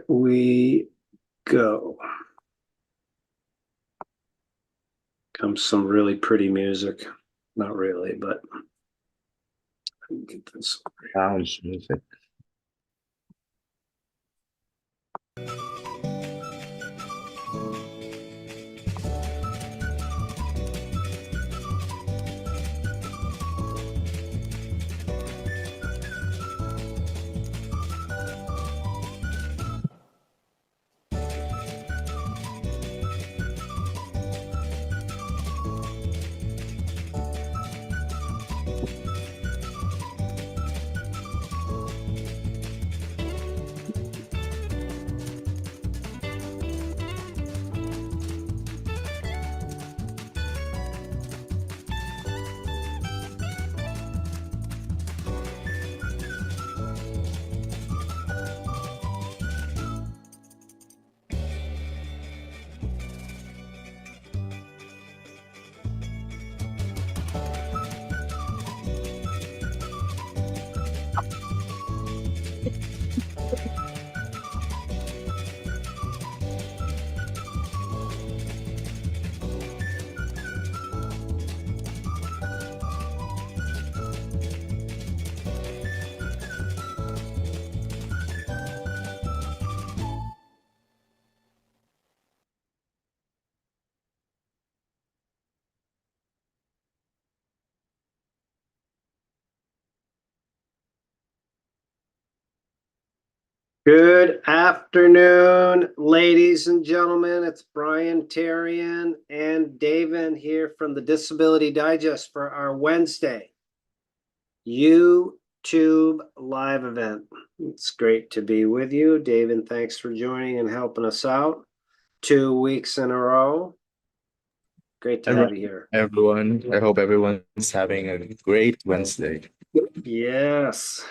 we go. Comes some really pretty music. Not really, but get this. Sounds music. Good afternoon, ladies and gentlemen. It's Brian Terrian and David here from the Disability Digest for our Wednesday YouTube live event. It's great to be with you. David, thanks for joining and helping us out 2 weeks in a row. Great to have you here. Everyone, I hope everyone's having a great Wednesday. Yes.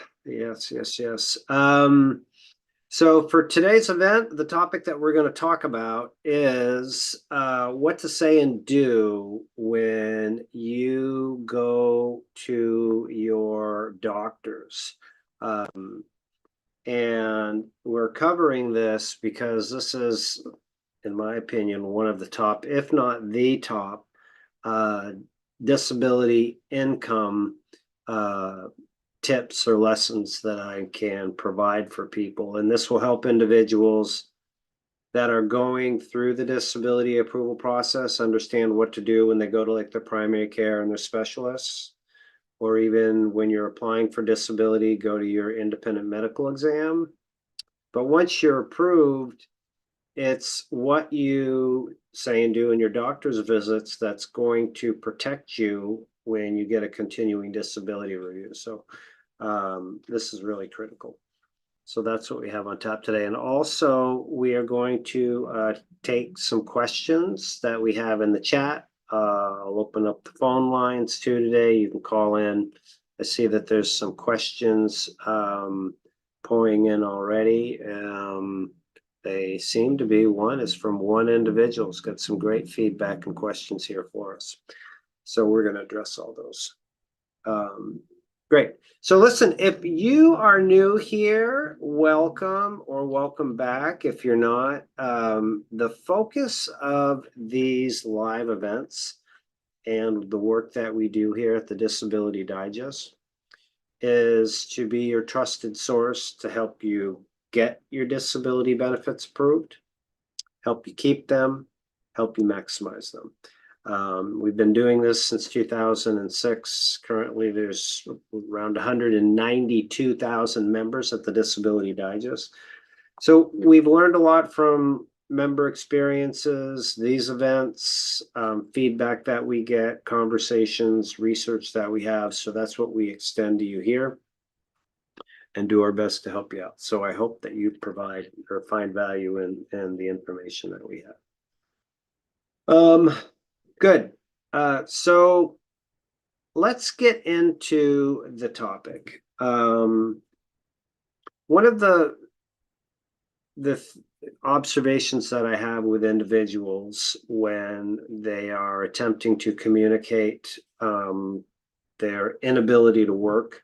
So for today's event, the topic that we're going to talk about is what to say and do when you go to your doctors. And we're covering this because this is, in my opinion, one of the top, if not the top, disability income tips or lessons that I can provide for people. And this will help individuals that are going through the disability approval process understand what to do when they go to like their primary care and their specialists, or even when you're applying for disability, go to your independent medical exam. But once you're approved, it's what you say and do in your doctor's visits that's going to protect you when you get a continuing disability review. So this is really critical. So that's what we have on tap today. And also we are going to take some questions that we have in the chat. I'll open up the phone lines too today. You can call in. I see that there's some questions pouring in already. They seem to be, one is from one individual. It's got some great feedback and questions here for us. So we're going to address all those. Great. So listen, if you are new here, welcome or welcome back. If you're not, the focus of these live events and the work that we do here at the Disability Digest is to be your trusted source to help you get your disability benefits approved, help you keep them, help you maximize them. We've been doing this since 2006. Currently, there's around 192,000 members at the Disability Digest. So we've learned a lot from member experiences, these events, feedback that we get, conversations, research that we have. So that's what we extend to you here and do our best to help you out. So I hope that you provide or find value in the information that we have. Good. So let's get into the topic. One of the observations that I have with individuals when they are attempting to communicate their inability to work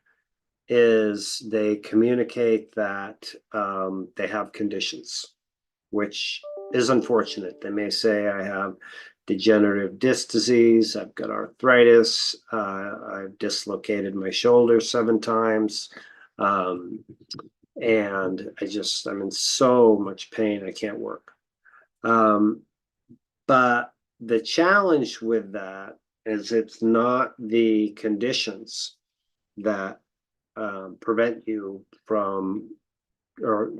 is they communicate that they have conditions, which is unfortunate. They may say, I have degenerative disc disease, I've got arthritis, I've dislocated my shoulder 7 times, and I'm in so much pain, I can't work. But the challenge with that is it's not the conditions that prevent you from, or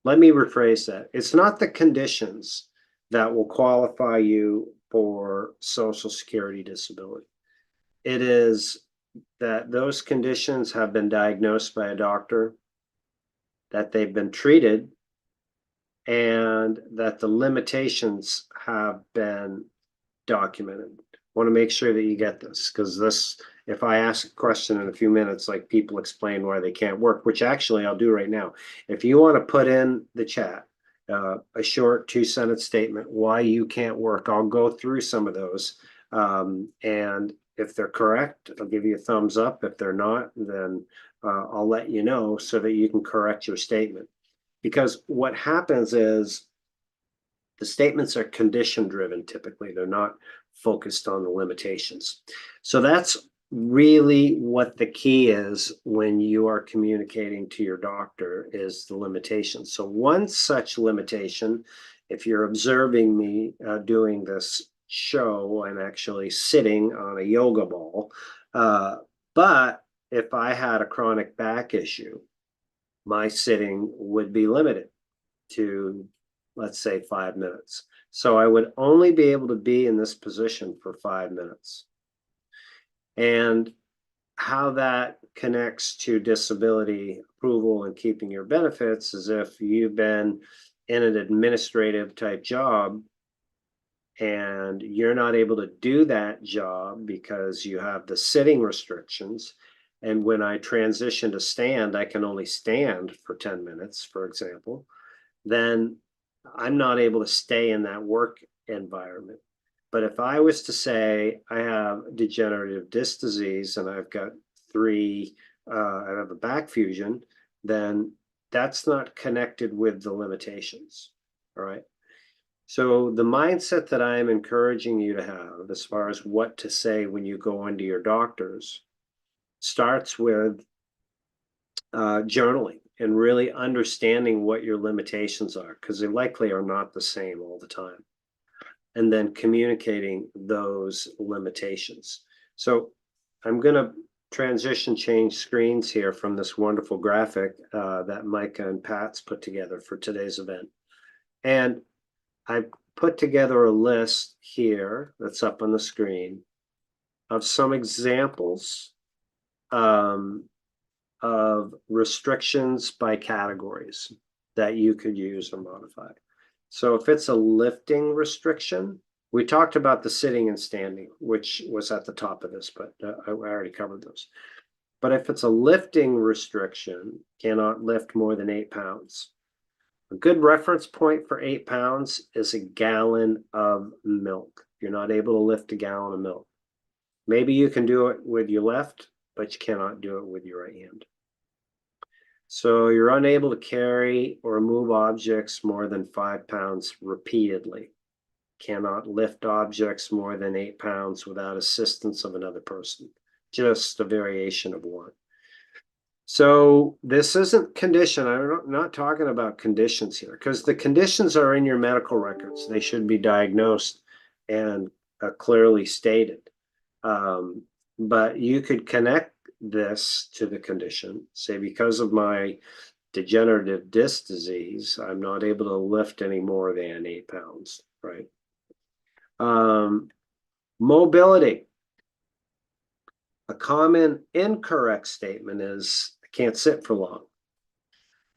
let me rephrase that. It's not the conditions that will qualify you for Social Security disability. It is that those conditions have been diagnosed by a doctor, that they've been treated, and that the limitations have been documented. I want to make sure that you get this, because this, if I ask a question in a few minutes, like people explain why they can't work, which actually I'll do right now. If you want to put in the chat a short 2-sentence statement why you can't work, I'll go through some of those. And if they're correct, I'll give you a thumbs up. If they're not, then I'll let you know so that you can correct your statement. Because what happens is the statements are condition driven typically. They're not focused on the limitations. So that's really what the key is when you are communicating to your doctor, is the limitations. So one such limitation, if you're observing me doing this show, I'm actually sitting on a yoga ball. But if I had a chronic back issue, my sitting would be limited to, let's say, 5 minutes. So I would only be able to be in this position for 5 minutes. And how that connects to disability approval and keeping your benefits is if you've been in an administrative type job and you're not able to do that job because you have the sitting restrictions. And when I transition to stand, I can only stand for 10 minutes, for example, then I'm not able to stay in that work environment. But if I was to say I have degenerative disc disease and I've got I have a back fusion, then that's not connected with the limitations. All right. So the mindset that I'm encouraging you to have as far as what to say when you go into your doctors starts with journaling and really understanding what your limitations are, because they likely are not the same all the time. And then communicating those limitations. So I'm going to change screens here from this wonderful graphic that Micah and Pat's put together for today's event. And I put together a list here that's up on the screen of some examples of restrictions by categories that you could use or modify. So if it's a lifting restriction, we talked about the sitting and standing, which was at the top of this, but I already covered those. But if it's a lifting restriction, cannot lift more than 8 pounds. A good reference point for 8 pounds is a gallon of milk. You're not able to lift a gallon of milk. Maybe you can do it with your left, but you cannot do it with your right hand. So you're unable to carry or move objects more than 5 pounds repeatedly. Cannot lift objects more than 8 pounds without assistance of another person. Just a variation of one. So this isn't condition. I'm not talking about conditions here, because the conditions are in your medical records. They should be diagnosed and clearly stated. But you could connect this to the condition, say, because of my degenerative disc disease, I'm not able to lift any more than 8 pounds, right? Mobility. A common incorrect statement is, I can't sit for long.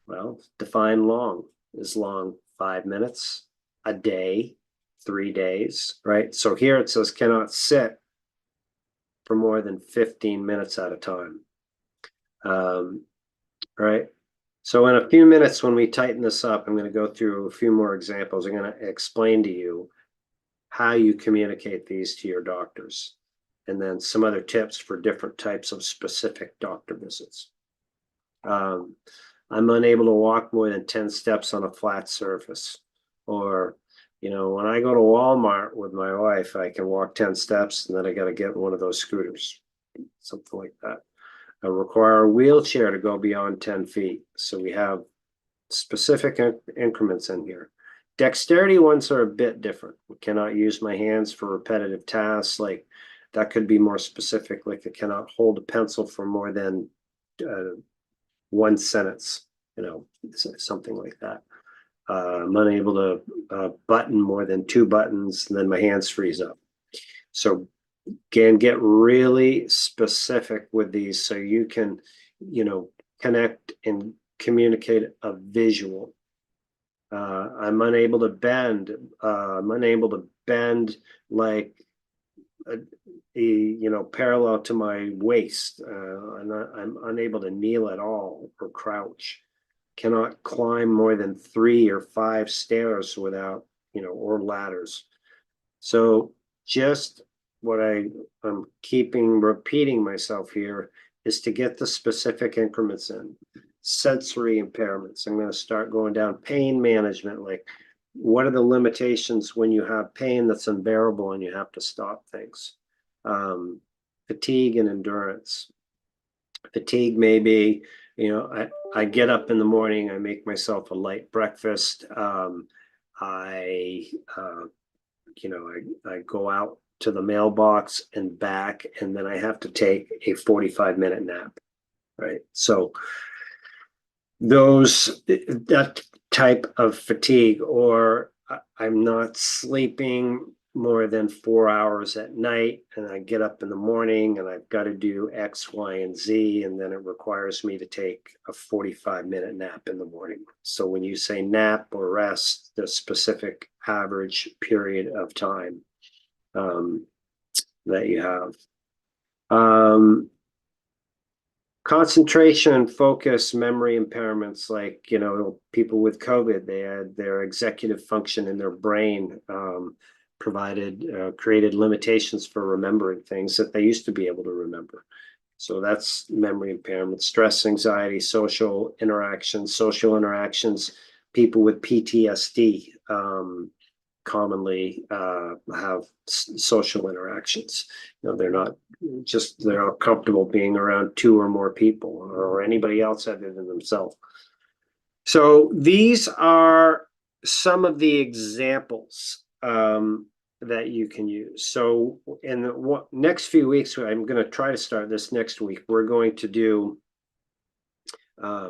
Well, define long. Is long 5 minutes, a day, 3 days, right? So here it says cannot sit for more than 15 minutes at a time. Right? So in a few minutes, when we tighten this up, I'm going to go through a few more examples. I'm going to explain to you how you communicate these to your doctors, and then some other tips for different types of specific doctor visits. I'm unable to walk more than 10 steps on a flat surface. Or, when I go to Walmart with my wife, I can walk 10 steps and then I got to get one of those scooters, something like that. I require a wheelchair to go beyond 10 feet. So we have specific increments in here. Dexterity ones are a bit different. I cannot use my hands for repetitive tasks. Like that could be more specific. Like I cannot hold a pencil for more than one sentence, something like that. I'm unable to button more than 2 buttons, and then my hands freeze up. So can get really specific with these so you can, connect and communicate a visual. I'm unable to bend. I'm unable to bend like parallel to my waist. I'm unable to kneel at all or crouch. Cannot climb more than 3 or 5 stairs without, or ladders. So just what I'm repeating myself here is to get the specific increments in. Sensory impairments. I'm going to start going down pain management. Like, what are the limitations when you have pain that's unbearable and you have to stop things? Fatigue and endurance. Fatigue may be, I get up in the morning, I make myself a light breakfast. I go out to the mailbox and back, and then I have to take a 45-minute nap, right? So that type of fatigue, or I'm not sleeping more than 4 hours at night, and I get up in the morning and I've got to do X, Y, and Z, and then it requires me to take a 45-minute nap in the morning. So when you say nap or rest, the specific average period of time that you have. Concentration, focus, memory impairments, like, people with COVID, they had their executive function in their brain created limitations for remembering things that they used to be able to remember. So that's memory impairment. Stress, anxiety, social interactions, people with PTSD commonly have social interactions. They're not comfortable being around 2 or more people or anybody else other than themselves. So these are some of the examples that you can use. So in the next few weeks, I'm going to try to start this next week. We're going to do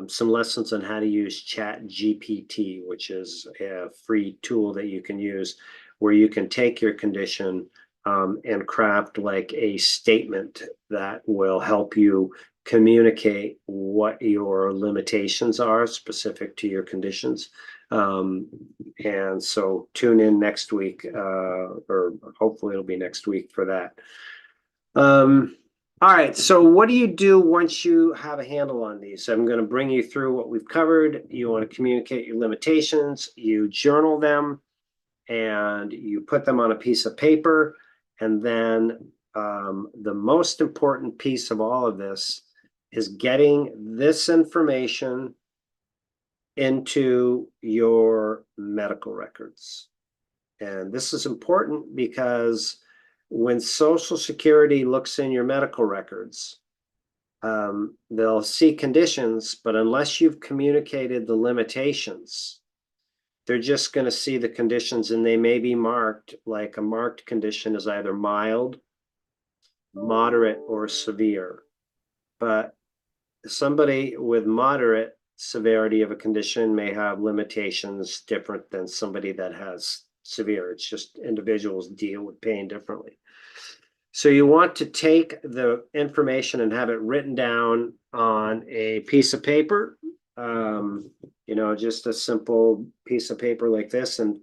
some lessons on how to use Chat GPT, which is a free tool that you can use where you can take your condition and craft like a statement that will help you communicate what your limitations are specific to your conditions. And so tune in next week, or hopefully it'll be next week for that. All right, so what do you do once you have a handle on these? I'm going to bring you through what we've covered. You want to communicate your limitations, you journal them, and you put them on a piece of paper. And then the most important piece of all of this is getting this information into your medical records. And this is important because when Social Security looks in your medical records, they'll see conditions, but unless you've communicated the limitations, they're just going to see the conditions, and they may be marked. Like a marked condition is either mild, moderate, or severe. But somebody with moderate severity of a condition may have limitations different than somebody that has severe. It's just individuals deal with pain differently. So you want to take the information and have it written down on a piece of paper, just a simple piece of paper like this, and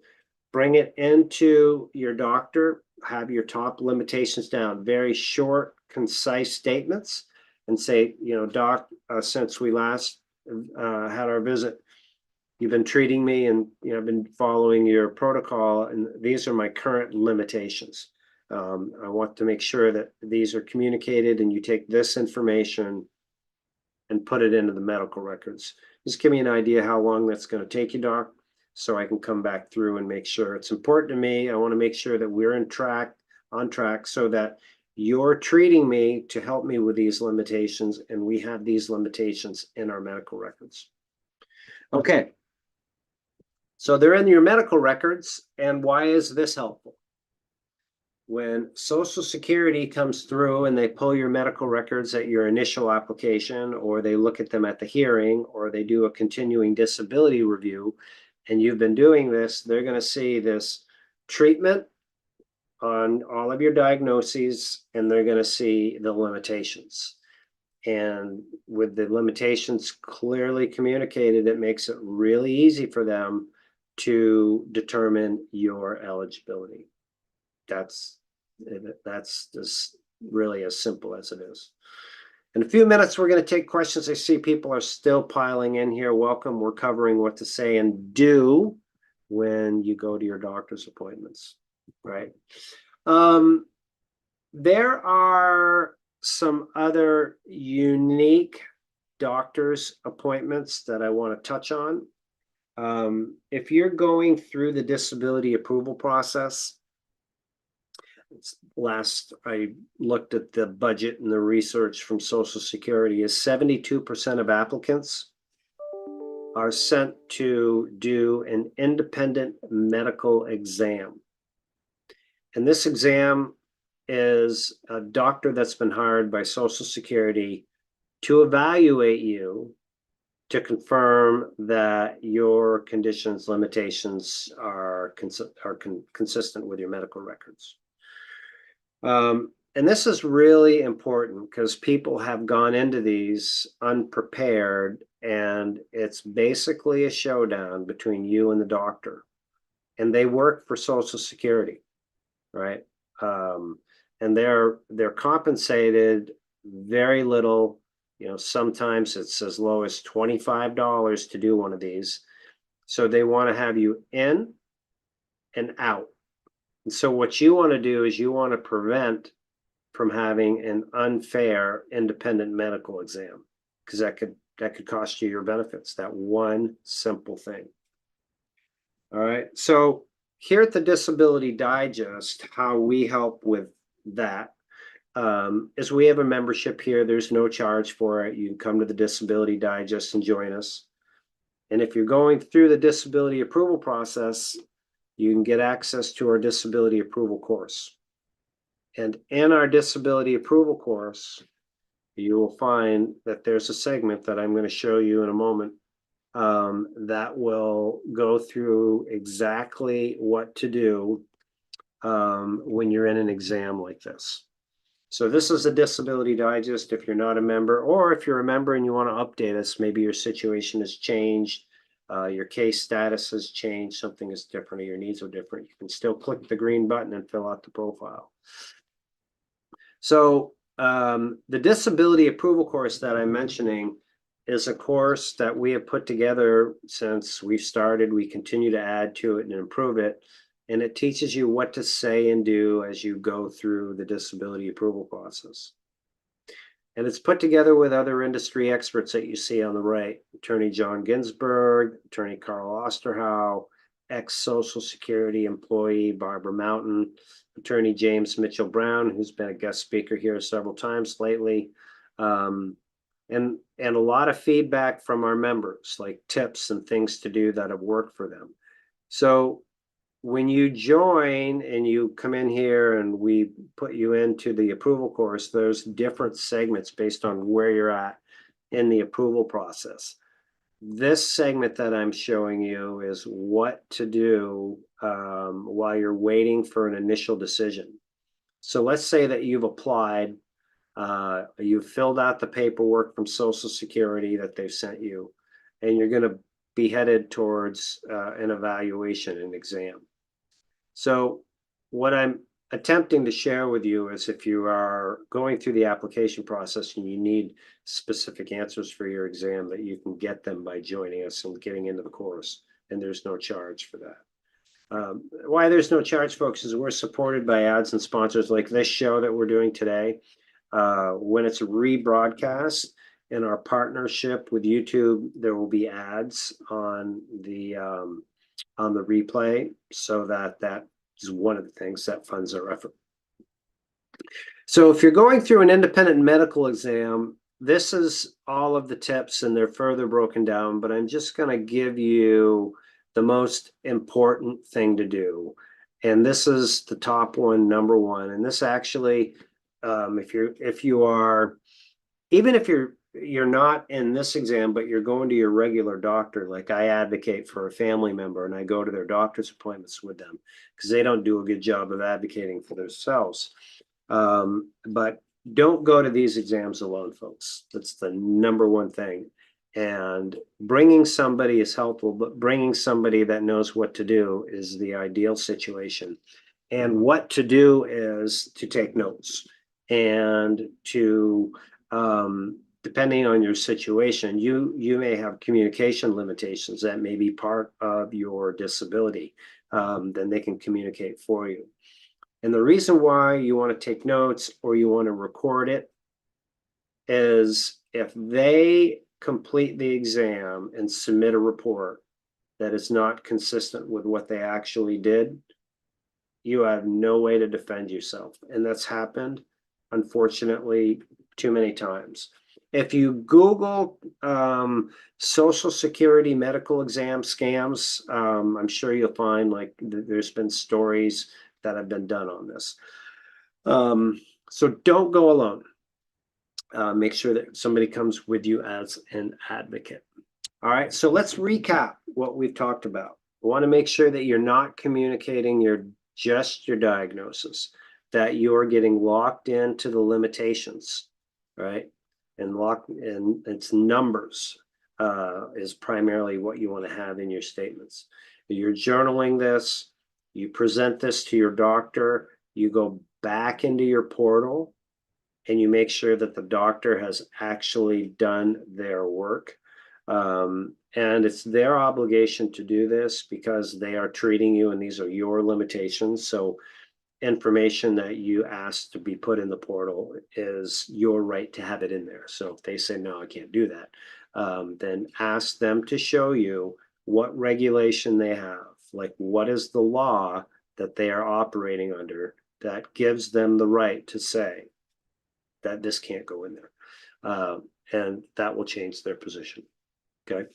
bring it into your doctor. Have your top limitations down, very short, concise statements, and say, doc, since we last had our visit, you've been treating me, and I've been following your protocol, and these are my current limitations. I want to make sure that these are communicated, and you take this information and put it into the medical records. Just give me an idea how long that's going to take you, Doc, so I can come back through and make sure. It's important to me. I want to make sure that we're on track so that you're treating me to help me with these limitations, and we have these limitations in our medical records. Okay. So they're in your medical records, and why is this helpful? When Social Security comes through and they pull your medical records at your initial application, or they look at them at the hearing, or they do a continuing disability review, and you've been doing this, they're going to see this treatment on all of your diagnoses, and they're going to see the limitations. And with the limitations clearly communicated, it makes it really easy for them to determine your eligibility. That's just really as simple as it is. In a few minutes, we're going to take questions. I see people are still piling in here. Welcome. We're covering what to say and do when you go to your doctor's appointments, right? There are some other unique doctor's appointments that I want to touch on. If you're going through the disability approval process, last I looked at the budget and the research from Social Security, is 72% of applicants are sent to do an independent medical exam. And this exam is a doctor that's been hired by Social Security to evaluate you to confirm that your conditions, limitations are consistent with your medical records. And this is really important because people have gone into these unprepared, and it's basically a showdown between you and the doctor. And they work for Social Security, right? And they're compensated very little. You know, sometimes it's as low as $25 to do one of these. So they want to have you in and out. And so what you want to do is you want to prevent from having an unfair independent medical exam, because that could cost you your benefits, that one simple thing. All right. So here at the Disability Digest, how we help with that is we have a membership here. There's no charge for it. You can come to the Disability Digest and join us. And if you're going through the disability approval process, you can get access to our disability approval course. And in our disability approval course, you will find that there's a segment that I'm going to show you in a moment that will go through exactly what to do when you're in an exam like this. So this is a Disability Digest. If you're not a member, or if you're a member and you want to update us, maybe your situation has changed, your case status has changed, something is different, or your needs are different, you can still click the green button and fill out the profile. So the disability approval course that I'm mentioning is a course that we have put together since we started. We continue to add to it and improve it. And it teaches you what to say and do as you go through the disability approval process. And it's put together with other industry experts that you see on the right. Attorney John Ginsberg, Attorney Carl Osterhow, ex-Social Security employee Barbara Mountain, Attorney James Mitchell Brown, who's been a guest speaker here several times lately, and a lot of feedback from our members, like tips and things to do that have worked for them. So when you join and you come in here and we put you into the approval course, there's different segments based on where you're at in the approval process. This segment that I'm showing you is what to do while you're waiting for an initial decision. So let's say that you've applied, you've filled out the paperwork from Social Security that they've sent you, and you're going to be headed towards an evaluation, an exam. So what I'm attempting to share with you is, if you are going through the application process and you need specific answers for your exam, that you can get them by joining us and getting into the course, and there's no charge for that. Why there's no charge, folks, is we're supported by ads and sponsors like this show that we're doing today. When it's rebroadcast, in our partnership with YouTube, there will be ads on the replay, so that is one of the things that funds our effort. So if you're going through an independent medical exam, this is all of the tips, and they're further broken down, but I'm just going to give you the most important thing to do. And this is the top one, number one. And this actually, if you are, even if you're not in this exam, but you're going to your regular doctor, like I advocate for a family member and I go to their doctor's appointments with them because they don't do a good job of advocating for themselves. But don't go to these exams alone, folks. That's the number one thing. And bringing somebody is helpful, but bringing somebody that knows what to do is the ideal situation. And what to do is to take notes and to, depending on your situation, you may have communication limitations that may be part of your disability. Then they can communicate for you. And the reason why you want to take notes or you want to record it is if they complete the exam and submit a report that is not consistent with what they actually did, you have no way to defend yourself. And that's happened, unfortunately, too many times. If you Google Social Security medical exam scams, I'm sure you'll find like there's been stories that have been done on this. So don't go alone. Make sure that somebody comes with you as an advocate. All right, so let's recap what we've talked about. We want to make sure that you're not communicating just your diagnosis, that you're getting locked into the limitations, right? And it's numbers is primarily what you want to have in your statements. You're journaling this, you present this to your doctor, you go back into your portal, and you make sure that the doctor has actually done their work. And it's their obligation to do this because they are treating you and these are your limitations. So information that you ask to be put in the portal is your right to have it in there. So if they say, no, I can't do that, then ask them to show you what regulation they have, like what is the law that they are operating under that gives them the right to say that this can't go in there. And that will change their position. Okay.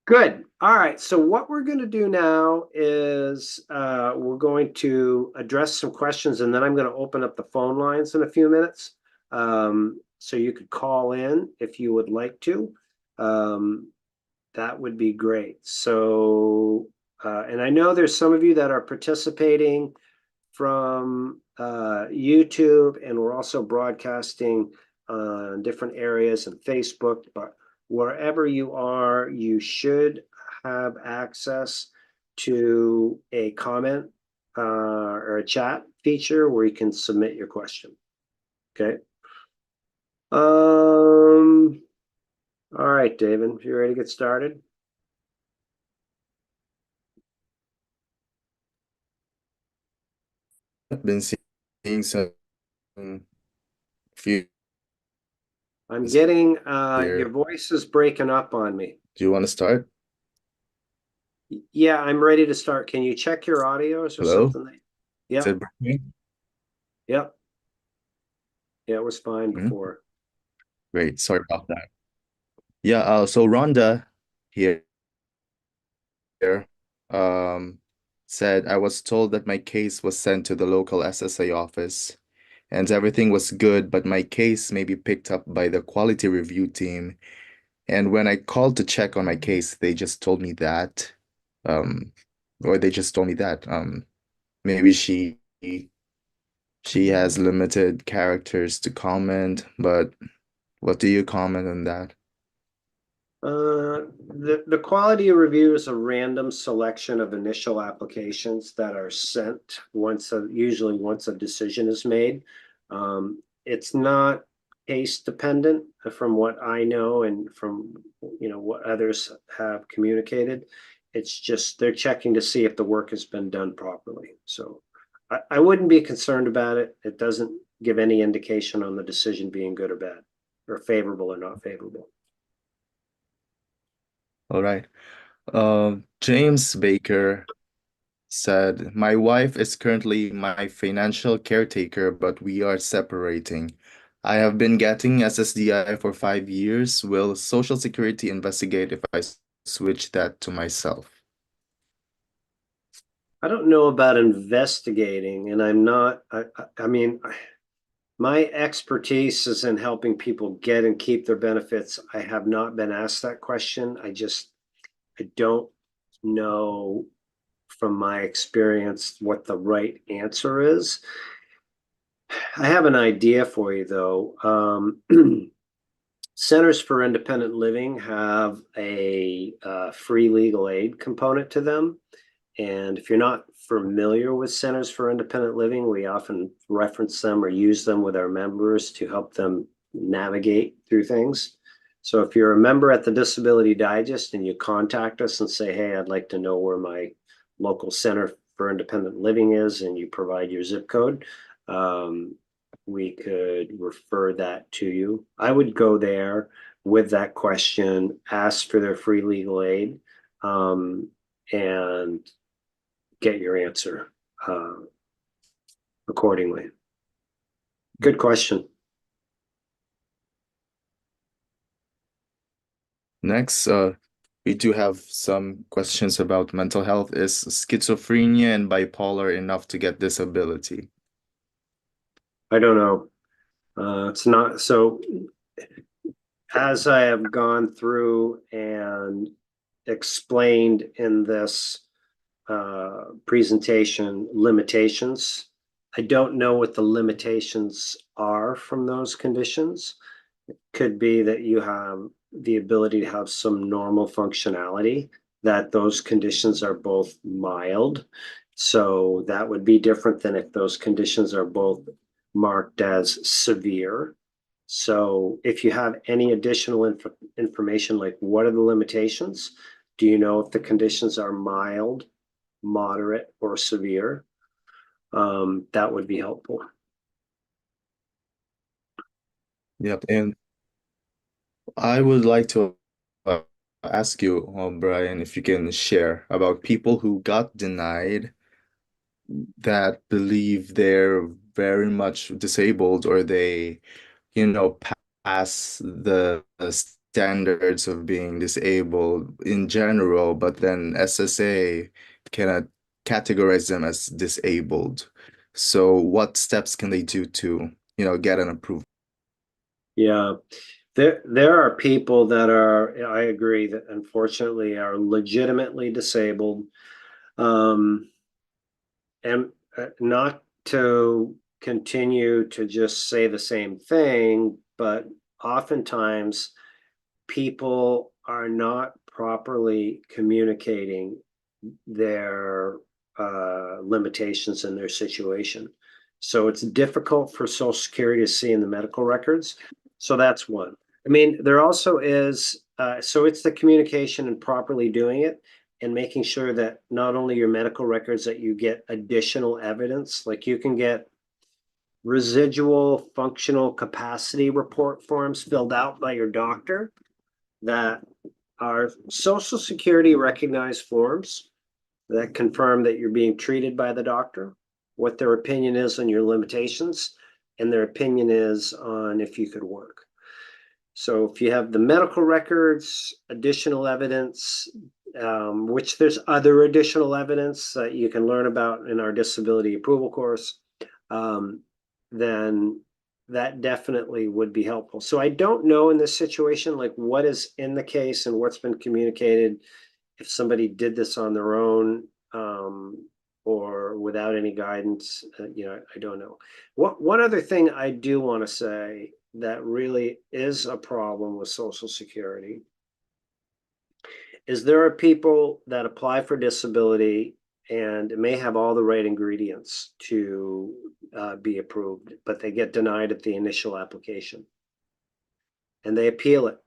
Good. All right. So what we're going to do now is we're going to address some questions, and then I'm going to open up the phone lines in a few minutes. So you could call in if you would like to. That would be great. So, and I know there's some of you that are participating from YouTube, and we're also broadcasting on different areas and Facebook, but wherever you are, you should have access to a comment or a chat feature where you can submit your question. Okay. All right, David, if you're ready to get started. I've been seeing some few I'm getting here. your voice is breaking up on me. Do you want to start? Yeah, I'm ready to start. Can you check your audios or Hello? something? Is Yeah. it breaking? Yep. Yeah, it was fine before. Great. Sorry about that. Yeah, so Rhonda here um said I was told that my case was sent to the local SSA office and everything was good, but my case may be picked up by the quality review team. And when I called to check on my case, they just told me that, or they just told me that maybe she has limited characters to comment, but what do you comment on that? The quality review is a random selection of initial applications that are sent usually once a decision is made. It's not case dependent from what I know and from what others have communicated. It's just they're checking to see if the work has been done properly. So I wouldn't be concerned about it. It give any indication on the decision being good or bad, or favorable or not favorable. All right. James Baker said, my wife is currently my financial caretaker, but we are separating. I have been getting SSDI for 5 years. Will Social Security investigate if I switch that to myself? I don't know about investigating, and I'm not, I mean, my expertise is in helping people get and keep their benefits. I have not been asked that question. I don't know from my experience what the right answer is. I have an idea for you though. Centers for Independent Living have a free legal aid component to them. And if you're not familiar with Centers for Independent Living, we often reference them or use them with our members to help them navigate through things. So if you're a member at the Disability Digest and you contact us and say, hey, I'd like to know where my local Center for Independent Living is, and you provide your zip code, we could refer that to you. I would go there with that question, ask for their free legal aid, and get your answer accordingly. Good question. Next, we do have some questions about mental health. Is schizophrenia and bipolar enough to get disability? I don't know. It's not so. As I have gone through and explained in this presentation limitations, I don't know what the limitations are from those conditions. It could be that you have the ability to have some normal functionality, that those conditions are both mild. So that would be different than if those conditions are both marked as severe. So if you have any additional information, like what are the limitations? Do you know if the conditions are mild, moderate, or severe? That would be helpful. Yep. And I would like to ask you, Brian, if you can share about people who got denied that believe they're very much disabled, or they, pass the standards of being disabled in general, but then SSA cannot categorize them as disabled. So what steps can they do to, get an approval? Yeah, there are people that are, I agree, that unfortunately are legitimately disabled. And not to continue to just say the same thing, but oftentimes people are not properly communicating their limitations in their situation. So it's difficult for Social Security to see in the medical records. So that's one. I mean, there also is, so it's the communication and properly doing it and making sure that not only your medical records, that you get additional evidence, like you can get residual functional capacity report forms filled out by your doctor that are Social Security recognized forms that confirm that you're being treated by the doctor, what their opinion is on your limitations, and their opinion is on if you could work. So if you have the medical records, additional evidence, which there's other additional evidence that you can learn about in our disability approval course, then that definitely would be helpful. So I don't know in this situation, like what is in the case and what's been communicated, if somebody did this on their own, or without any guidance, I don't know. One other thing I do want to say that really is a problem with Social Security is there are people that apply for disability and may have all the right ingredients to be approved, but they get denied at the initial application. And they appeal it.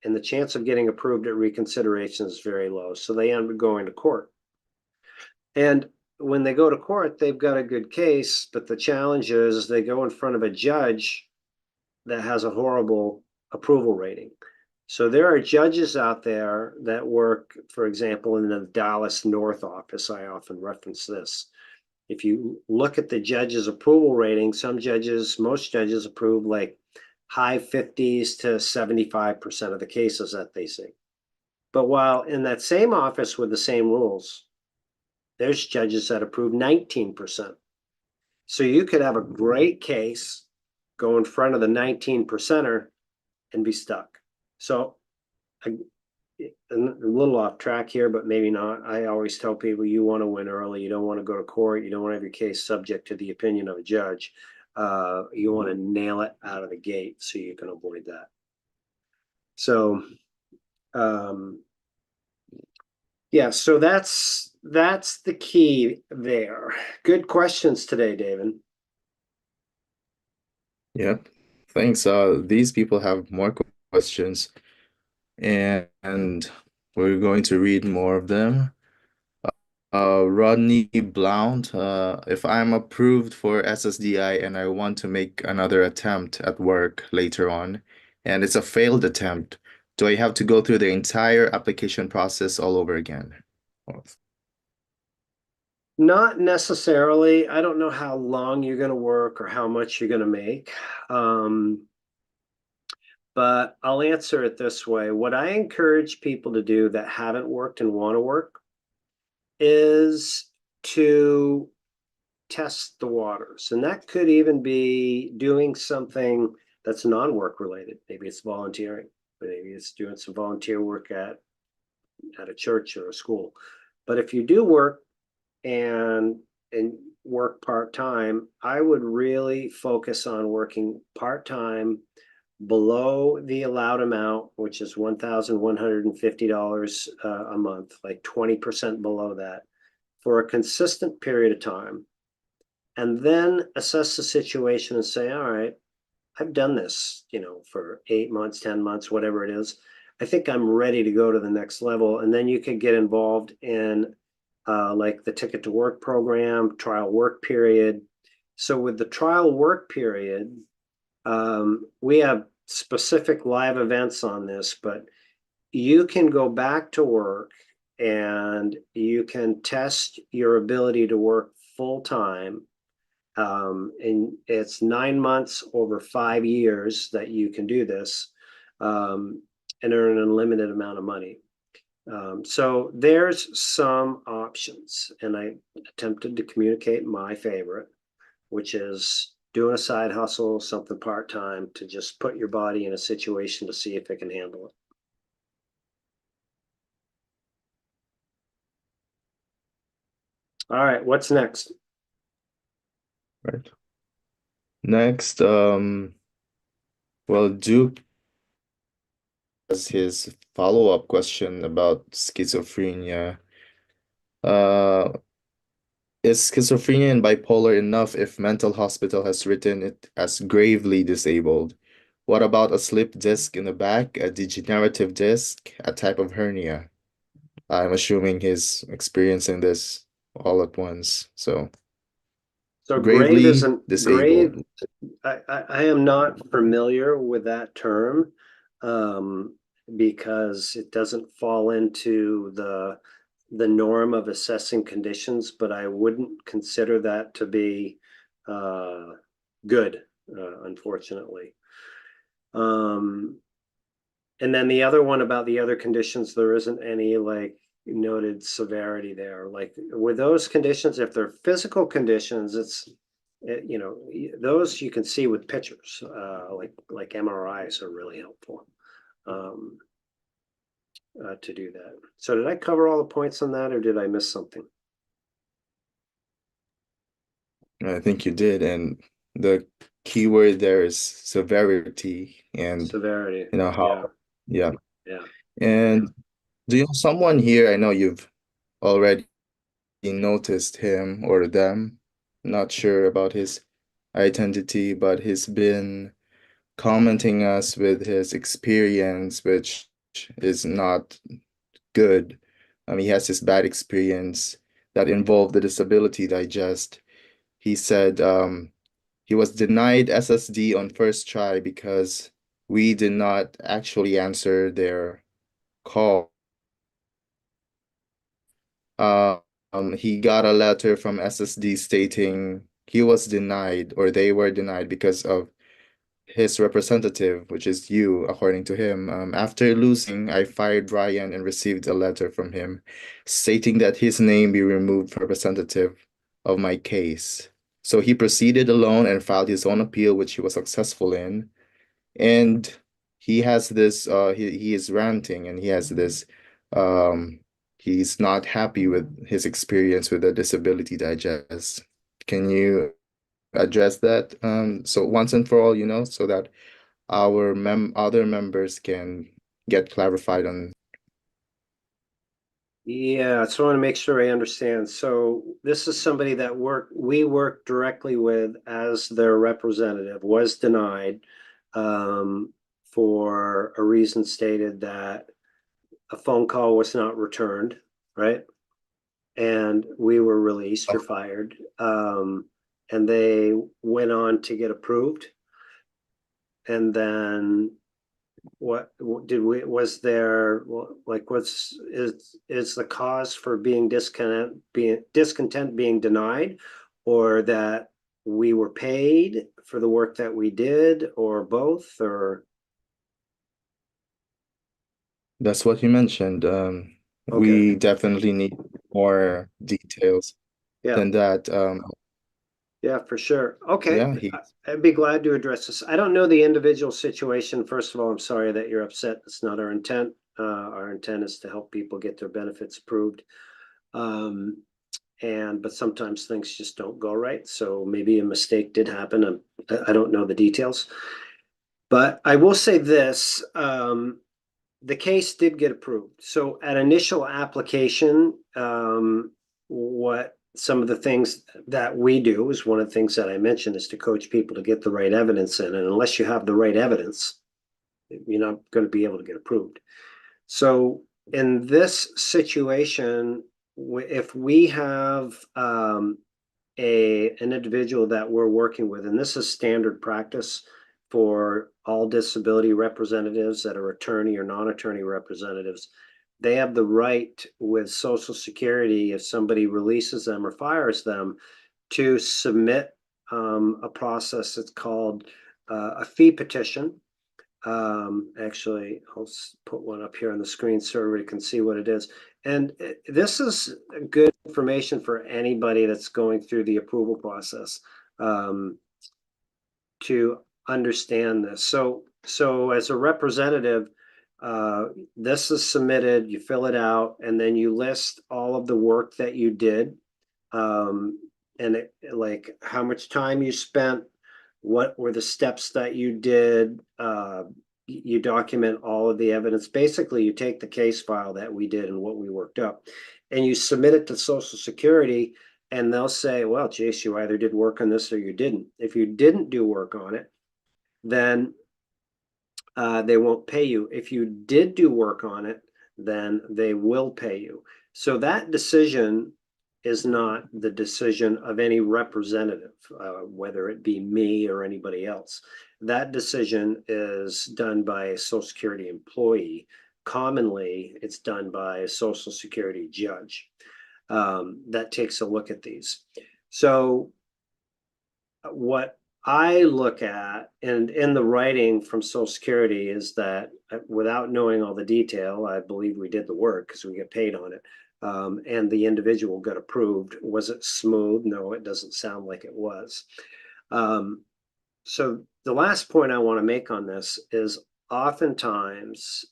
And the chance of getting approved at reconsideration is very low. So they end up going to court. And when they go to court, they've got a good case, but the challenge is they go in front of a judge that has a horrible approval rating. So there are judges out there that work, for example, in the Dallas North office. I often reference this. If you look at the judges' approval rating, some judges, most judges approve like high 50s to 75% of the cases that they see. But while in that same office with the same rules, there's judges that approve 19%. So you could have a great case go in front of the 19 percenter and be stuck. So a little off track here, but maybe not. I always tell people you want to win early. You don't want to go to court. You don't want to have your case subject to the opinion of a judge. You want to nail it out of the gate so you can avoid that. So, yeah, so that's the key there. Good questions today, David. Yeah, thanks. These people have more questions, and we're going to read more of them. Rodney Blount, if I'm approved for SSDI and I want to make another attempt at work later on, and it's a failed attempt, do I have to go through the entire application process all over again? Not necessarily. I don't know how long you're going to work or how much you're going to make. But I'll answer it this way. What I encourage people to do that haven't worked and want to work is to test the waters. And that could even be doing something that's non-work related. Maybe it's volunteering. Maybe it's doing some volunteer work at a church or a school. But if you do work and work part-time, I would really focus on working part-time below the allowed amount, which is $1,150 a month, like 20% below that, for a consistent period of time. And then assess the situation and say, all right, I've done this, for 8 months, 10 months, whatever it is. I think I'm ready to go to the next level. And then you could get involved in like the Ticket to Work program, trial work period. So with the trial work period, we have specific live events on this, but you can go back to work and you can test your ability to work full time. And it's 9 months over 5 years that you can do this and earn an unlimited amount of money. So there's some options, and I attempted to communicate my favorite, which is doing a side hustle, something part-time to just put your body in a situation to see if it can handle it. All right, what's next? Right. Next, well, Duke has his follow-up question about schizophrenia. Uh, is schizophrenia and bipolar enough if mental hospital has written it as gravely disabled? What about a slip disc in the back, a degenerative disc, a type of hernia? I'm assuming he's experiencing this all at once. So So grave gravely isn't grave. disabled. I am not familiar with that term because it doesn't fall into the norm of assessing conditions, but I wouldn't consider that to be good, unfortunately. And then the other one about the other conditions, there isn't any like noted severity there. Like with those conditions, if they're physical conditions, those you can see with pictures, like MRIs are really helpful to do that. So did I cover all the points on that, or did I miss something? I think you did, and the key word there is severity, and Severity. you know Yeah. how, yeah. Yeah. And do you know someone here? I know you've already noticed him or them. Not sure about his identity, but he's been commenting us with his experience, which is not good. He has this bad experience that involved the disability digest. He said he was denied SSD on first try because we did not actually answer their call. He got a letter from SSD stating he was denied or they were denied because of his representative, which is you, according to him. After losing, I fired Ryan and received a letter from him stating that his name be removed from representative of my case. So he proceeded alone and filed his own appeal, which he was successful in. And he has this, he is ranting and he has this, he's not happy with his experience with the disability digest. Can you address that? So once and for all, so that our other members can get clarified on. Yeah, so I want to make sure I understand. So this is somebody that we worked directly with as their representative, was denied for a reason stated that a phone call was not returned, right? And we were released or fired. And they went on to get approved. And then what did we, was there, like, is the cause for being discontent being denied, or that we were paid for the work that we did, or both, or? That's what you mentioned. Okay, We definitely need more details yeah, than that. yeah, for sure. Okay, Yeah, he. I'd be glad to address this. I don't know the individual situation. First of all, I'm sorry that you're upset. It's not our intent. Our intent is to help people get their benefits approved. Um, but sometimes things just don't go right. So maybe a mistake did happen. I don't know the details, but I will say this: the case did get approved. So at initial application, what some of the things that we do is, one of the things that I mentioned is to coach people to get the right evidence in, and unless you have the right evidence, you're not going to be able to get approved. So in this situation, if we have an individual that we're working with, and this is standard practice for all disability representatives that are attorney or non-attorney representatives, they have the right with Social Security, if somebody releases them or fires them, to submit a process that's called a fee petition. Actually, I'll put one up here on the screen so everybody can see what it is. And this is good information for anybody that's going through the approval process to understand this. So as a representative, this is submitted, you fill it out, and then you list all of the work that you did, and like how much time you spent, what were the steps that you did. You document all of the evidence. Basically, you take the case file that we did and what we worked up, and you submit it to Social Security, and they'll say, well, Jace, you either did work on this or you didn't. If you didn't do work on it, then they won't pay you. If you did do work on it, then they will pay you. So that decision is not the decision of any representative, whether it be me or anybody else. That decision is done by a Social Security employee. Commonly, it's done by a Social Security judge that takes a look at these. So what I look at, and in the writing from Social Security, is that without knowing all the detail, I believe we did the work because we get paid on it. And the individual got approved. Was it smooth? No, it doesn't sound like it was. So the last point I want to make on this is, oftentimes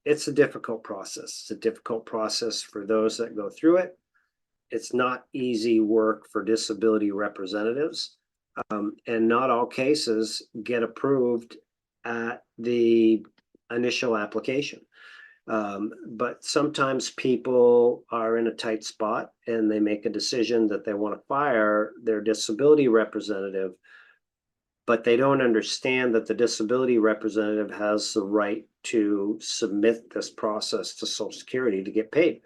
it's a difficult process. It's a difficult process for those that go through it. It's not easy work for disability representatives. And not all cases get approved at the initial application. But sometimes people are in a tight spot and they make a decision that they want to fire their disability representative, but they don't understand that the disability representative has the right to submit this process to Social Security to get paid.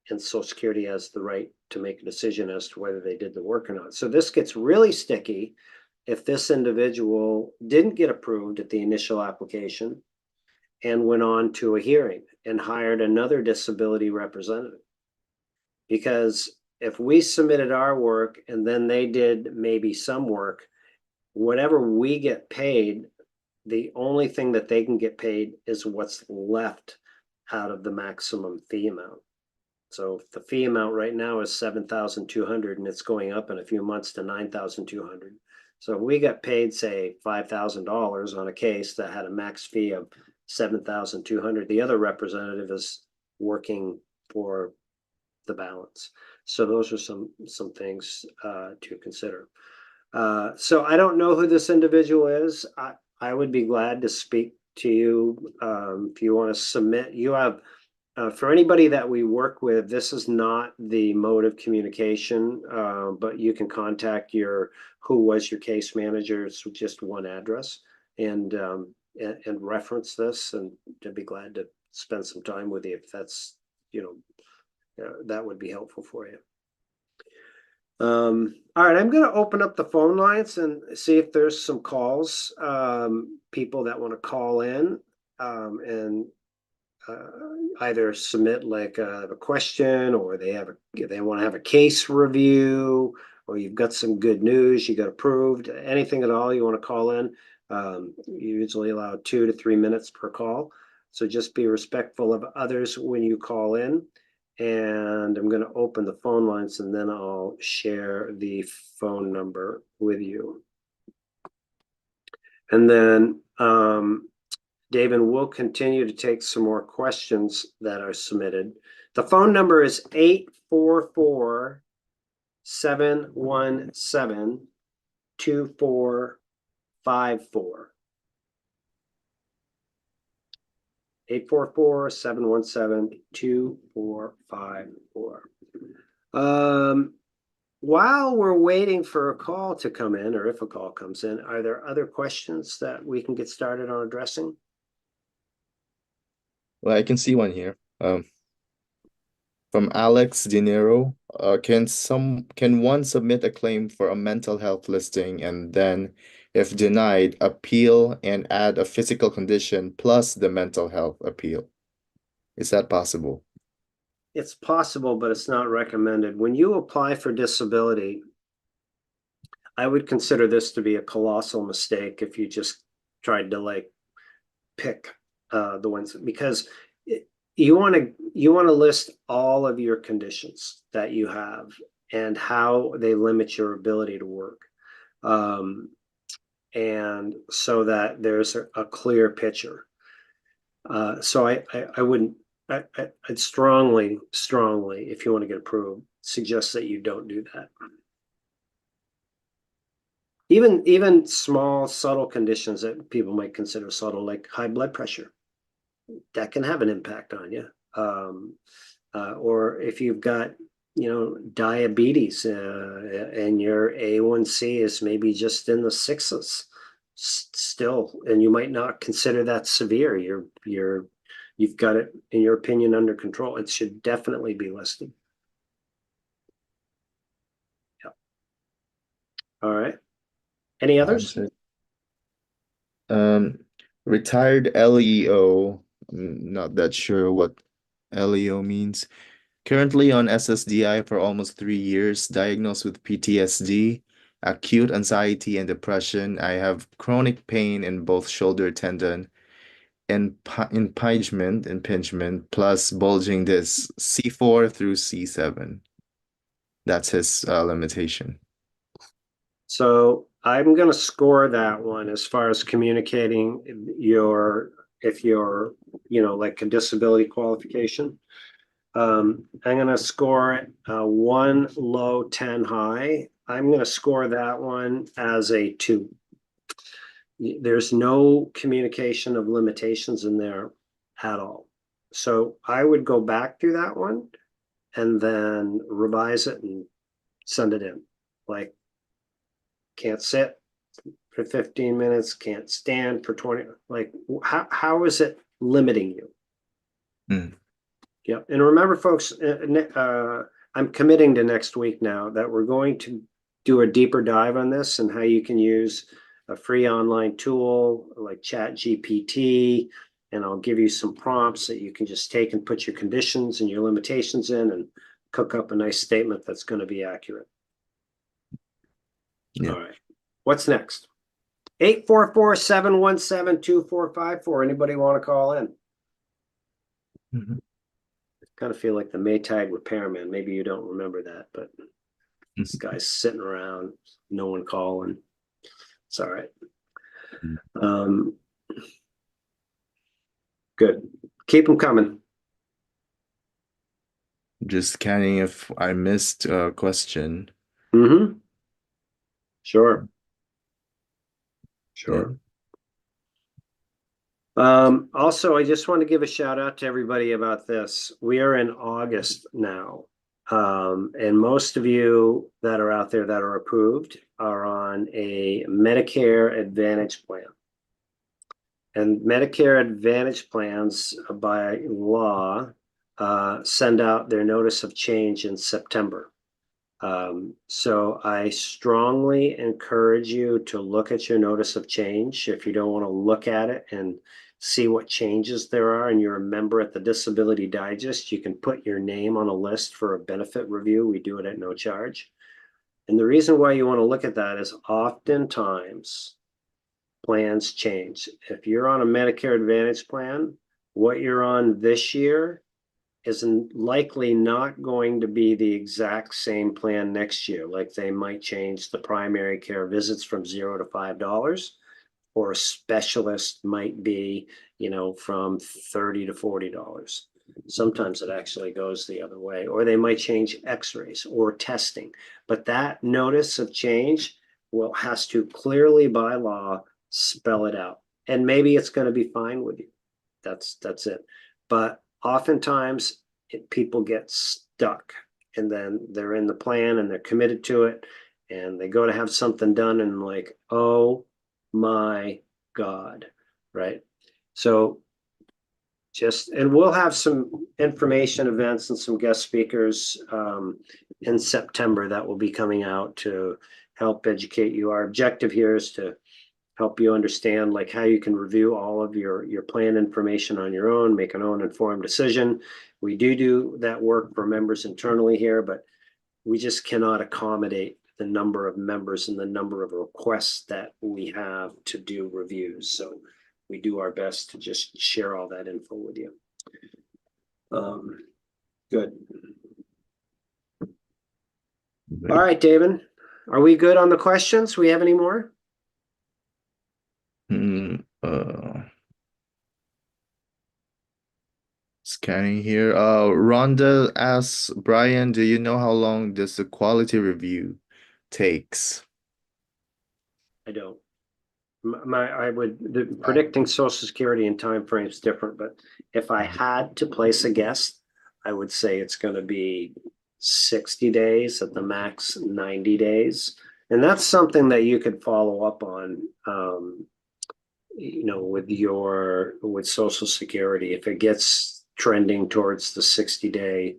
and Social Security has the right to make a decision as to whether they did the work or not. So this gets really sticky if this individual didn't get approved at the initial application and went on to a hearing and hired another disability representative. Because if we submitted our work and then they did maybe some work, whatever we get paid, the only thing that they can get paid is what's left out of the maximum fee amount. So the fee amount right now is 7,200 and it's going up in a few months to 9,200. So if we got paid, say, $5,000 on a case that had a max fee of 7,200, the other representative is working for the balance. So those are some things to consider. So I don't know who this individual is. I would be glad to speak to you if you want to submit. You have for anybody that we work with, this is not the mode of communication, but you can contact who was your case manager. It's just one address, and reference this, and to be glad to spend some time with you if that's, that would be helpful for you. All right, I'm going to open up the phone lines and see if there's some calls, people that want to call in and either submit like a question, or they want to have a case review, or you've got some good news, you got approved, anything at all you want to call in. You usually allow 2 to 3 minutes per call. So just be respectful of others when you call in. And I'm going to open the phone lines and then I'll share the phone number with you. And then David will continue to take some more questions that are submitted. The phone number is 844-717-2454. 844-717-2454. While we're waiting for a call to come in, or if a call comes in, are there other questions that we can get started on addressing? Well, I can see one here. From Alex De Niro. Can one submit a claim for a mental health listing and then, if denied, appeal and add a physical condition plus the mental health appeal? Is that possible? It's possible, but it's not recommended. When you apply for disability, I would consider this to be a colossal mistake if you just tried to like pick the ones, because you want to list all of your conditions that you have and how they limit your ability to work, and so that there's a clear picture. So I wouldn't. I'd strongly, if you want to get approved, suggest that you don't do that. Even small, subtle conditions that people might consider subtle, like high blood pressure, that can have an impact on you. Or if you've got, diabetes and your A1C is maybe just in the sixes still, and you might not consider that severe. You've got it, in your opinion, under control. It should definitely be listed. Yeah. All right. Any others? Retired LEO. I'm not that sure what LEO means. Currently on SSDI for almost 3 years, diagnosed with PTSD, acute anxiety and depression. I have chronic pain in both shoulder tendon and impingement, plus bulging disc C4 through C7. That's his limitation. So I'm going to score that one as far as communicating if you're, like a disability qualification. I'm going to score it 1 low, 10 high. I'm going to score that one as a 2. There's no communication of limitations in there at all. So I would go back through that one and then revise it and send it in. Like, can't sit for 15 minutes, can't stand for 20. Like, how is it limiting you? Yep. And remember, folks, I'm committing to next week now that we're going to do a deeper dive on this and how you can use a free online tool like ChatGPT. And I'll give you some prompts that you can just take and put your conditions and your limitations in and cook up a nice statement that's going to be accurate. Yeah. All right. What's next? 844-717-2454. Anybody want to call in? Mhm. Kind of feel like the Maytag repairman. Maybe you don't remember that, but this guy's sitting around, no one calling. It's all right. Good. Keep them coming. Just scanning if I missed a question. Mm-hmm. Sure. Sure. Also, I just want to give a shout out to everybody about this. We are in August now. And most of you that are out there that are approved are on a Medicare Advantage plan. And Medicare Advantage plans by law send out their notice of change in September. So I strongly encourage you to look at your notice of change. If you don't want to look at it and see what changes there are and you're a member at the Disability Digest, you can put your name on a list for a benefit review. We do it at no charge. And the reason why you want to look at that is oftentimes plans change. If you're on a Medicare Advantage plan, what you're on this year is likely not going to be the exact same plan next year. Like they might change the primary care visits from $0 to $5, or a specialist might be, from $30 to $40. Sometimes it actually goes the other way, or they might change x-rays or testing. But that notice of change has to clearly by law spell it out. And maybe it's going to be fine with you. That's it. But oftentimes people get stuck and then they're in the plan and they're committed to it and they go to have something done and like, oh my God, right? So and we'll have some information events and some guest speakers in September that will be coming out to help educate you. Our objective here is to help you understand like how you can review all of your plan information on your own, make an own informed decision. We do that work for members internally here, but we just cannot accommodate the number of members and the number of requests that we have to do reviews. So we do our best to just share all that info with you. Good. All right, David, are we good on the questions? We have any more? Scanning here. Rhonda asks, Brian, do you know how long does the quality review takes? I don't. Predicting Social Security and time frames different, but if I had to place a guess, I would say it's going to be 60 days at the max, 90 days. And that's something that you could follow up on, with Social Security. If it gets trending towards the 60-day,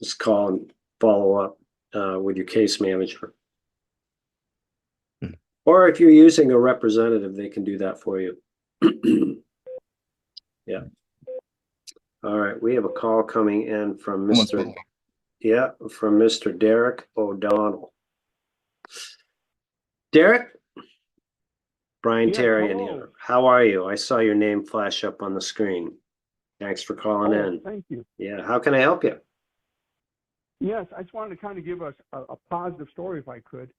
just call and follow up with your case manager. Or if you're using a representative, they can do that for you. Yeah. All right. We have a call coming in from Mr. Derek O'Donnell. Derek? Brian Terry here. How are you? I saw your name flash up on the screen. Thanks for calling in. Thank you. Yeah. How can I help you? Yes, I just wanted to kind of give us a positive story if I could.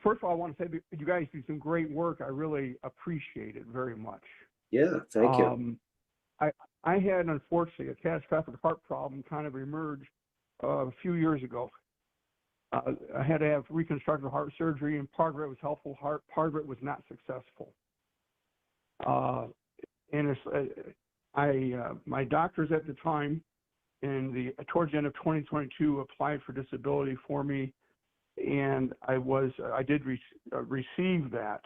First of all, I want to say that you guys do some great work. I really appreciate it very much. Yeah, thank you. I had, unfortunately, a catastrophic heart problem kind of emerged a few years ago. I had to have reconstructive heart surgery, and part of it was helpful, part of it was not successful. My doctors at the time, towards the end of 2022, applied for disability for me, and I did receive that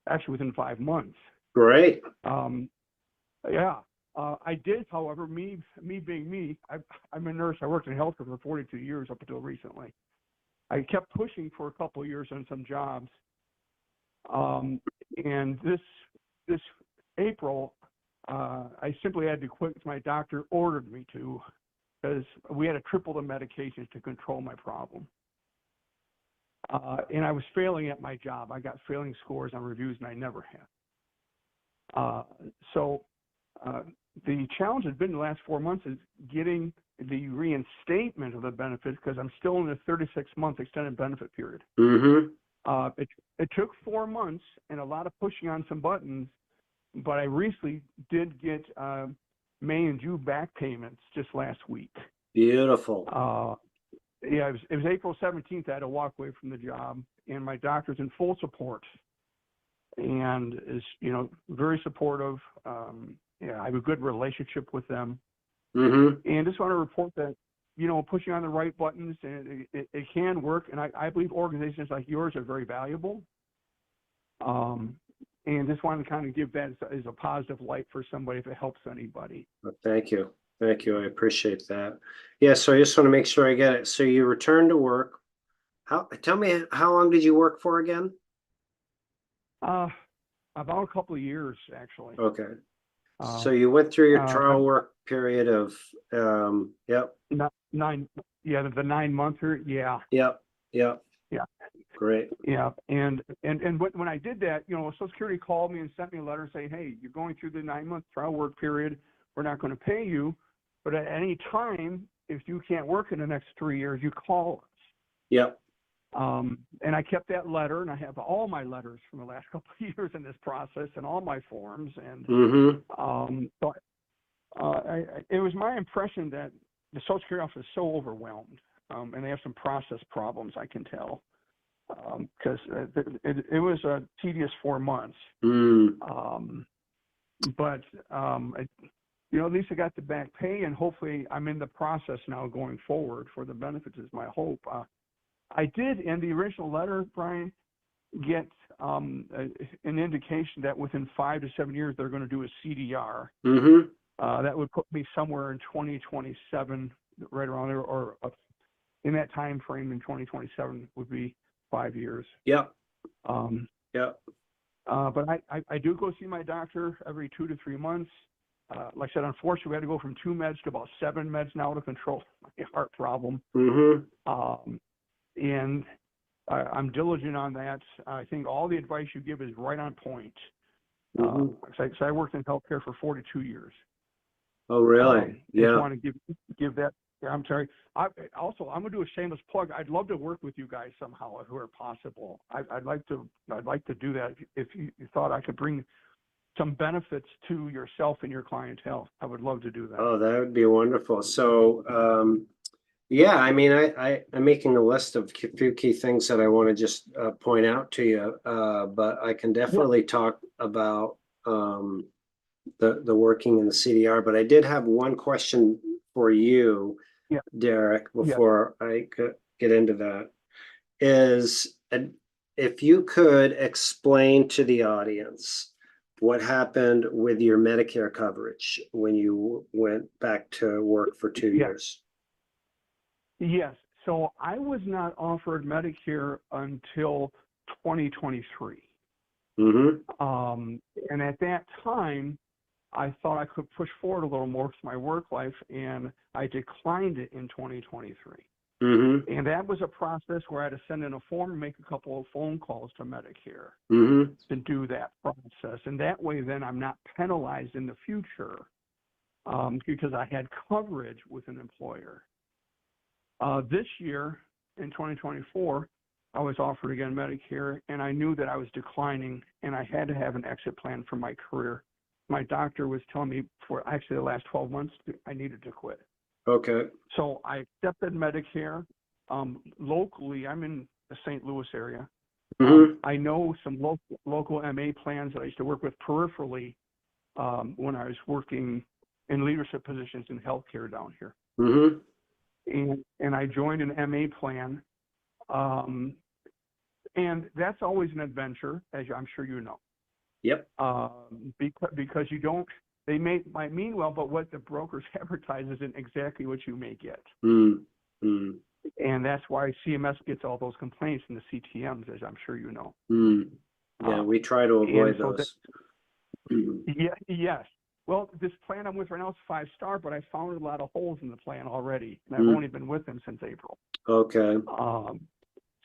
actually within 5 months. Great. Yeah. I did, however, me being me, I'm a nurse. I worked in healthcare for 42 years up until recently. I kept pushing for a couple of years on some jobs. And this April, I simply had to quit. My doctor ordered me to, because we had to triple the medications to control my problem. And I was failing at my job. I got failing scores on reviews, and I never had. So the challenge has been the last 4 months is getting the reinstatement of the benefits, because I'm still in the 36-month extended benefit period. Mm-hmm. It took 4 months and a lot of pushing on some buttons, but I recently did get May and June back payments just last week. Beautiful. Yeah, it was April 17th. I had to walk away from the job, and my doctor's in full support and is, very supportive. Yeah, I have a good relationship with them. Mm-hmm. And just want to report that, pushing on the right buttons, and it can work. And I believe organizations like yours are very valuable. And just wanted to kind of give that as a positive light for somebody if it helps anybody. Well, thank you. Thank you. I appreciate that. Yeah, so I just want to make sure I get it. So you returned to work. Tell me, how long did you work for again? About a couple of years, actually. Okay. So you went through your trial work period of, yep. Nine, yeah, the 9 month period, yeah. Yep. Yeah. Great. Yeah, and when I did that, Social Security called me and sent me a letter saying, hey, you're going through the 9 month trial work period. We're not going to pay you, but at any time, if you can't work in the next 3 years, you call us. Yep. And I kept that letter, and I have all my letters from the last couple of years in this process and all my forms. And so it was my impression that the Social Security office is so overwhelmed, and they have some process problems, I can tell, because it was a tedious 4 months. But at least I got the back pay, and hopefully I'm in the process now going forward for the benefits is my hope. I did, in the original letter, Brian, get an indication that within 5 to 7 years they're going to do a CDR. That would put me somewhere in 2027, right around there, or in that time frame in 2027 would be 5 years. Yep. But I do go see my doctor every 2 to 3 months. Like I said, unfortunately, we had to go from 2 meds to about 7 meds now to control my heart problem. And I'm diligent on that. I think all the advice you give is right on point. So I worked in healthcare for 42 years. Oh, really? I just want to give that. I'm sorry. I'm going to do a shameless plug. I'd love to work with you guys somehow, if it were possible. I'd like to do that. If you thought I could bring some benefits to yourself and your clientele, I would love to do that. Oh, that would be wonderful. So, yeah, I mean, I'm making a list of a few key things that I want to just point out to you, but I can definitely talk about the working in the CDR. But I did have one question for you, Derek, before I could get into that. Is if you could explain to the audience what happened with your Medicare coverage when you went back to work for 2 years. Yes. So I was not offered Medicare until 2023. And at that time, I thought I could push forward a little more with my work life, and I declined it in 2023. And that was a process where I had to send in a form and make a couple of phone calls to Medicare to do that process. And that way, then I'm not penalized in the future because I had coverage with an employer. This year, in 2024, I was offered again Medicare, and I knew that I was declining, and I had to have an exit plan for my career. My doctor was telling me for actually the last 12 months, I needed to quit. Okay. So I accepted Medicare. Locally, I'm in the St. Louis area. I know some local MA plans that I used to work with peripherally when I was working in leadership positions in healthcare down here. And I joined an MA plan. And that's always an adventure, as I'm sure you know. Yep. Because you don't might mean well, but what the brokers advertise isn't exactly what you may get. Mm, mm, And that's why CMS gets all those complaints in the CTMs, as I'm sure you know. mm. Yeah, we try to avoid so those. Mm. Yeah, yes. Well, this plan I'm with right now is 5-star, but I found a lot of holes in the plan already, and I've only been with them since April. Okay.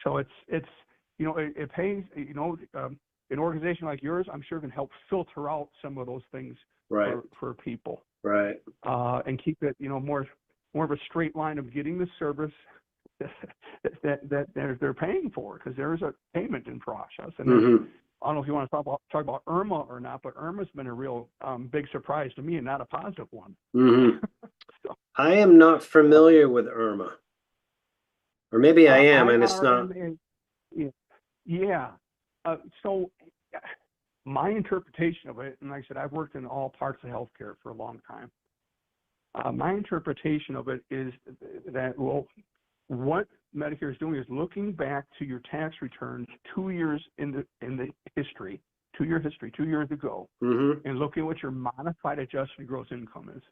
So it's it pays. An organization like yours, I'm sure, can help filter out some of those things Right. for people, Right. and keep it more of a straight line of getting the service that they're paying for, because there is a payment in process. And Mm-hmm. I don't know if you want to talk about Irma or not, but Irma's been a real big surprise to me, and not a positive one. Mm-hmm. So, I am not familiar with Irma, or maybe I am, and it's not. IRMA, yeah. So my interpretation of it, and like I said, I've worked in all parts of healthcare for a long time. My interpretation of it is that, well, what Medicare is doing is looking back to your tax returns 2 years in the history, 2-year history, 2 years ago, Mm-hmm. and looking at what your modified adjusted gross income is.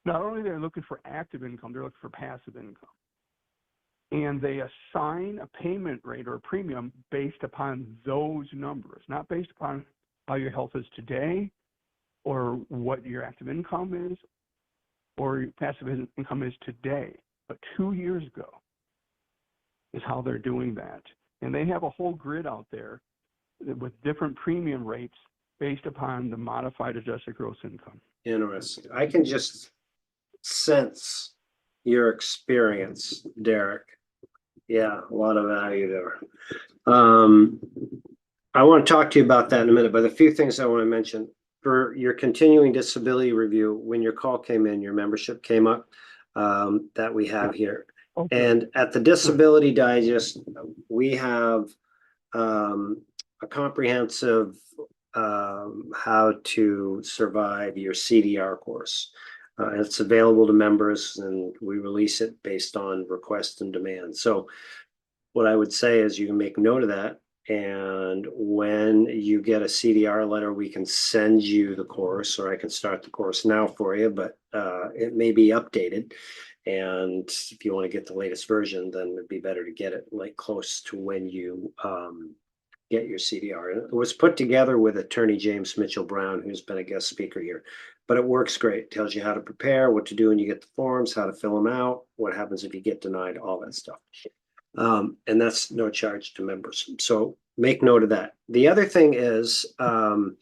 Not only are they looking for active income, they're looking for passive income. And they assign a payment rate or a premium based upon those numbers, not based upon how your health is today, or what your active income is, or your passive income is today. But 2 years ago is how they're doing that. And they have a whole grid out there with different premium rates based upon the modified adjusted gross income. Interesting. I can just sense your experience, Derek. Yeah, a lot of value there. I want to talk to you about that in a minute, but a few things I want to mention. For your continuing disability review, when your call came in, your membership came up, that we have here. Okay. And at the Disability Digest, we have a comprehensive how to survive your CDR course. It's available to members, and we release it based on request and demand. So what I would say is you can make note of that. And when you get a CDR letter, we can send you the course, or I can start the course now for you, but it may be updated. And if you want to get the latest version, then it'd be better to get it like close to when you get your CDR. It was put together with Attorney James Mitchell Brown, who's been a guest speaker here, but it works great. It tells you how to prepare, what to do when you get the forms, how to fill them out, what happens if you get denied, all that stuff. And that's no charge to members. So make note of that. The other thing is, in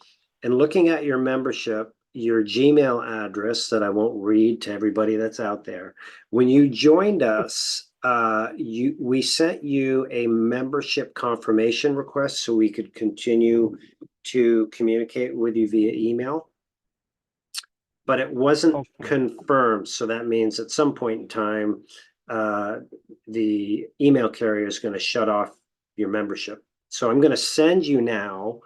looking at your membership, your Gmail address that I won't read to everybody that's out there, when you joined us, we sent you a membership confirmation request so we could continue to communicate with you via email. But it wasn't confirmed. So that means at some point in time, the email carrier is going to shut off your membership. So I'm going to send you now,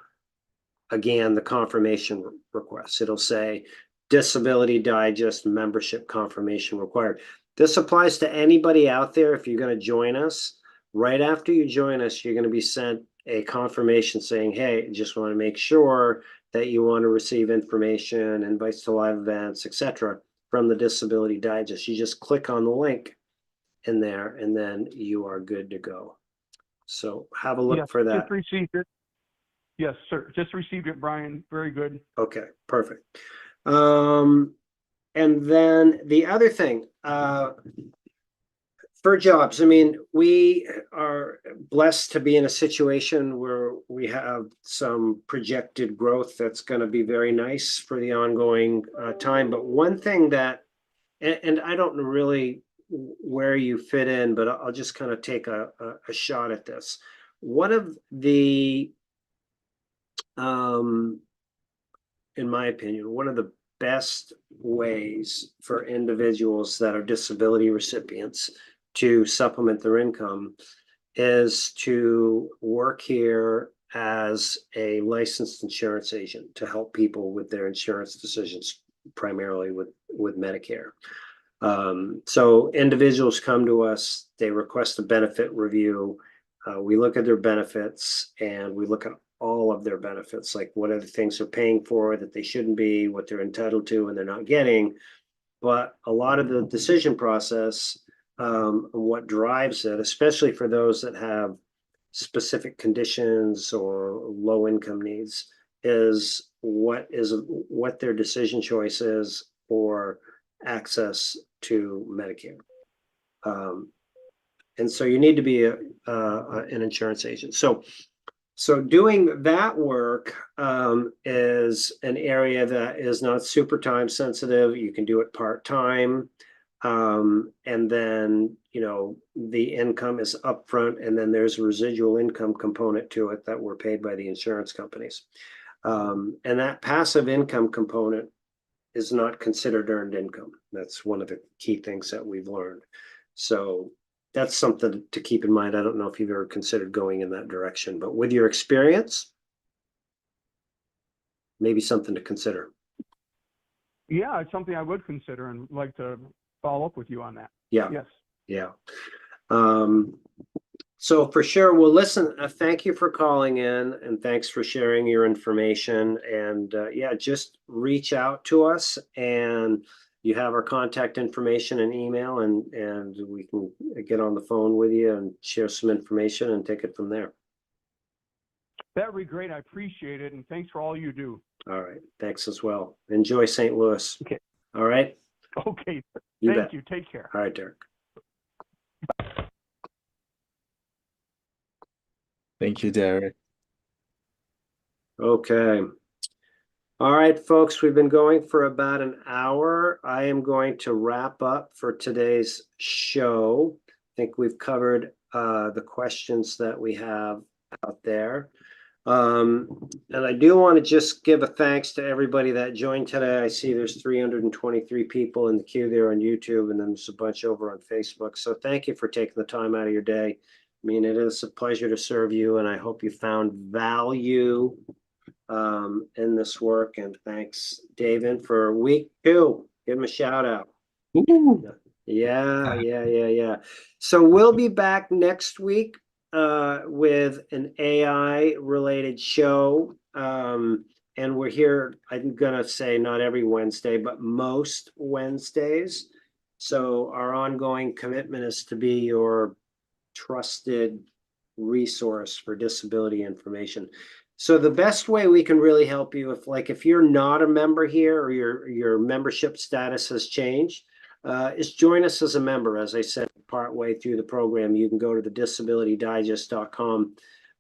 again, the confirmation request. It'll say Disability Digest membership confirmation required. This applies to anybody out there. If you're going to join us, right after you join us, you're going to be sent a confirmation saying, hey, just want to make sure that you want to receive information, invites to live events, etc., from the Disability Digest. You just click on the link in there, and then you are good to go. So have a look for that. Just received it. Yes, sir. Just received it, Brian. Very good. Okay, perfect. And then the other thing, for jobs, I mean, we are blessed to be in a situation where we have some projected growth that's going to be very nice for the ongoing time. But one thing that, and I don't really where you fit in, but I'll just kind of take a shot at this. One of the, in my opinion, one of the best ways for individuals that are disability recipients to supplement their income is to work here as a licensed insurance agent to help people with their insurance decisions, primarily with Medicare. So individuals come to us, they request a benefit review. We look at their benefits, and we look at all of their benefits, like what other things they're paying for that they shouldn't be, what they're entitled to and they're not getting. But a lot of the decision process, what drives it, especially for those that have specific conditions or low income needs, is what their decision choice is for access to Medicare. And so you need to be an insurance agent. So doing that work is an area that is not super time sensitive. You can do it part-time. And then, you know, the income is upfront, and then there's a residual income component to it that we're paid by the insurance companies. And that passive income component is not considered earned income. That's one of the key things that we've learned. So that's something to keep in mind. I don't know if you've ever considered going in that direction, but with your experience, maybe something to consider. Yeah, it's something I would consider and like to follow up with you on that. Yeah. Yes. Yeah. So for sure, well, listen, thank you for calling in and thanks for sharing your information. And yeah, just reach out to us, and you have our contact information and email, and we can get on the phone with you and share some information and take it from there. That would be great. I appreciate it. And thanks for all you do. All right. Thanks as well. Enjoy St. Louis. Okay. All right. Okay. You Thank bet. you. Take care. All right, Derek. Thank you, Derek. Okay. All right, folks, we've been going for about an hour. I am going to wrap up for today's show. I think we've covered the questions that we have out there. And I do want to just give a thanks to everybody that joined today. I see there's 323 people in the queue there on YouTube, and then there's a bunch over on Facebook. So thank you for taking the time out of your day. I mean, it is a pleasure to serve you, and I hope you found value in this work. And thanks, David, for week 2. Give him a shout out. Ooh. Yeah. So we'll be back next week with an AI related show. And we're here, I'm gonna say not every Wednesday, but most Wednesdays. So our ongoing commitment is to be your trusted resource for disability information. So the best way we can really help you, if you're not a member here or your membership status has changed, is join us as a member. As I said, partway through the program, you can go to the disabilitydigest.com,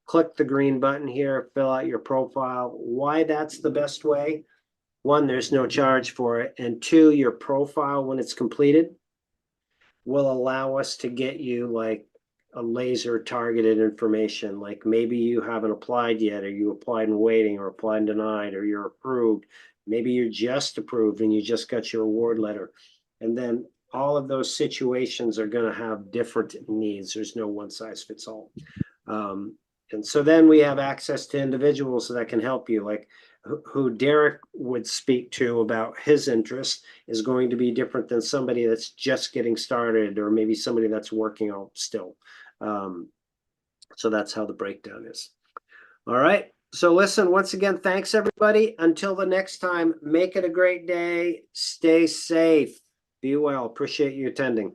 click the green button here, fill out your profile. Why that's the best way? 1, there's no charge for it. And 2, your profile, when it's completed, will allow us to get you like a laser targeted information, like maybe you haven't applied yet, or you applied and waiting, or applied and denied, or you're approved. Maybe you're just approved and you just got your award letter. And then all of those situations are going to have different needs. There's no one size fits all. And so then we have access to individuals that can help you, like who Derek would speak to about his interest is going to be different than somebody that's just getting started, or maybe somebody that's working on still. So that's how the breakdown is. All right. So listen, once again, thanks everybody. Until the next time, make it a great day. Stay safe. Be well. Appreciate you attending.